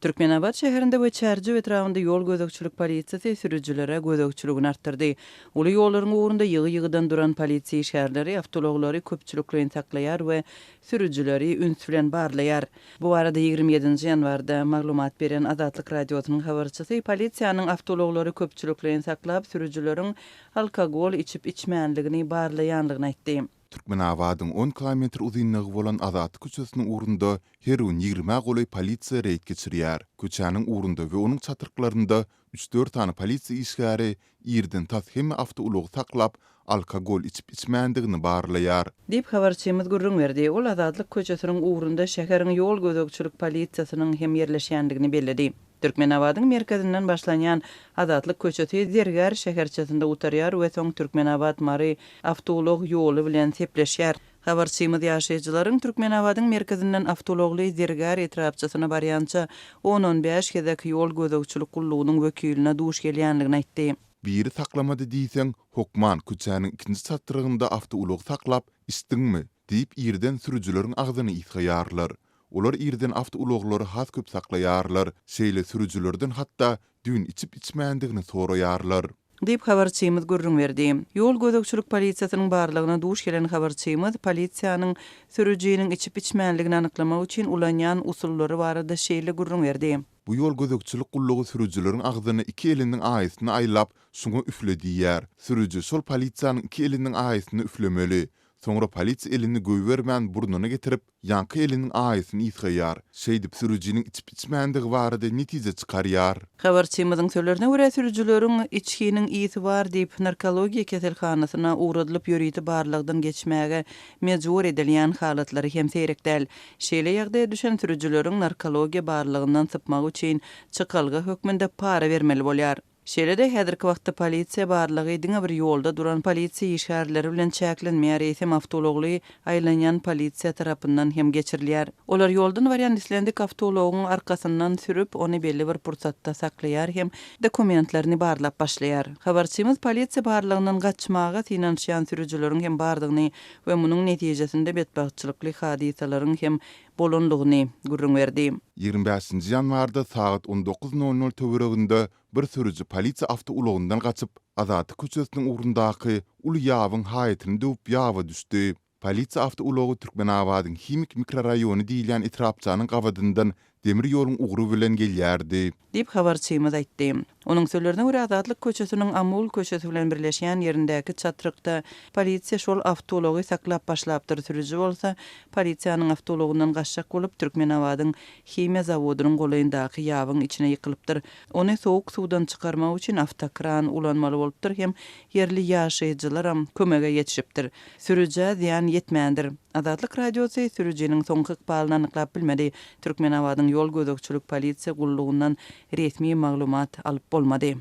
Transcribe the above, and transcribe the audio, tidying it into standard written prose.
Türkmenabad şäherinde we çärji etrafında ýol gözekçilik polisiýasy sürüjülere gözekçiligini artdyrdy. Uly ýollaryň ugrunda ýygy-ýygydan duran polisiýa şäherleri awtologary köpçüliklerini saklaýar we sürüjüleri üns bilen barlaýar. Bu arada 27-nji ýanwarda maglumat beren Azatlyk radiosynyň habarçysy polisiýanyň awtologary köpçüliklerini saklap sürüjüleriň alkogol içip içmänligini barlaýanlygyny aýtdy. Türkmenabadyň 10 kilometr uzunlygy bolan Azatlyk köçesiniň ugrunda her gün 20 goly polisiýa reýd geçirýär. Köçäniň ugrunda we onuň çatyrklarynda 3-4 tane polisiýa işgäri ýerden tas hemme awtoulogy saklap, alkogol içip içmändigini barlaýar. Dip habarçymyz gurrun berdi. Ol Azatlyk köçesiniň ugrunda şäheriň ýol gözekçilik polisiýasynyň hem ýerleşýändigini bellidi. Türkmenabadyň merkezinden başlanýan Azatlyk köçesi Dergär şäherçesinde utarýar we soň Türkmenabad Mary awtolog ýoly bilen sepleşýär. Habarçymyz ýaşaýjylaryň Türkmenabadyň merkezinden awtologly Dergär etrapçysyna barýança 10-15 gezek ýol gözekçilik gullugynyň wekilina duş gelýänligini aýtdy. Biri saklamady diýseň, hokman köçäniň ikinji çatyrygynda awtolog saklap, "Isdiňmi?" diýip ýerden sürüjüleriň agzyny ýykaýarlar. Olar ýerden awtologlary has köp saklaýarlar, şeýle sürüjülerden hatda dün içip içmändigini soraýarlar. Dip habarçymyz gurrun berdi. Ýol gözekçilik polisiýasynyň barlygyna duş gelen habarçymyz polisiýanyň sürüjüniň içip içmänligini anyklamak üçin ulanýan usullary barada şeýle gurrun berdi. Bu ýol gözekçilik gullugy sürüjüleriň agzyny iki eliniň aýysyna aýlap, şuňa üflediýär. Sürüjü şol polisiýanyň iki eliniň aýysyny üflemeli. Soňra polisiýa elini göýbermän burnuny getirip, ýanky eliniň aýysyny ýykaýar. Şeýdip sürüjüniň içip içmändigi barada netije çykarýar. Habarçymyzyň sözlerine görä sürüjüleriň içkiniň ýyty bar diýip narkologiýa keselhanasyna uğradylyp ýörüýti barlygdan geçmäge mejbur edilýän halatlary hem seýrekdäl. Şeýle ýagdaýa düşen sürüjüleriň narkologiýa barlygyndan sypmak üçin çykalga hökmünde para bermeli bolýar. Şeýle-de häzirki wagtda polisiýa barlygy diňe bir ýolda duran polisiýa işgärleri bilen çäklenmeýär, hem awtologly aýlanýan polisiýa tarapyndan hem geçirilýär. Olar ýoldan barýan islendik awtologyň arkasyndan sürüp, ony belli bir pursatda saklaýar hem dokumentlerini barlap başlaýar. Habarçymyz polisiýa barlygyndan gaçmaga synanýan sürüjüleriň hem bardygyny we munyň netijesinde betbagtçylykly hadisalaryň hem bolanlygyny gurrun berdi. 25-nji ýanwarda saat 19:00 töwereginde bir sürüji polisiýa awtoulogyndan gaçyp Azatlyk köçesiniň ugrundaky uly ýabyň haýatyny döwüp ýawa düşdi. Polisiýa awtoulogy Türkmenabadyň Himik mikroraýony diýilen etrapçanyň gabadyndan demir ýoluň ugru bilen gelýärdi. Dip habarçymyz aýtdy. Onuň sözlerine görä Azatlyk köçesiniň Amul köçesi bilen birleşýän ýerindäki çatrykda polisiýa şol awtology saklap başlapdyr. Sürüji bolsa polisiýanyň awtologyndan gaçjak bolup Türkmenabadyň hime zawodynyň golaýyndaky ýabyň içine ýykylypdyr. Ony sowuk suwdan çykarmak üçin awtokran ulanmaly bolupdyr hem yerli ýaşaýjylar kömege ýetişipdir. Sürüje ziýan ýetmändir. Azatlyk radiosu sürüjiniň soňky ykbalyny anyklap bilmedi. Türkmenabadyň ýol gözekçilik polisiýa gullugyndan resmi maglumat alyp bolmady.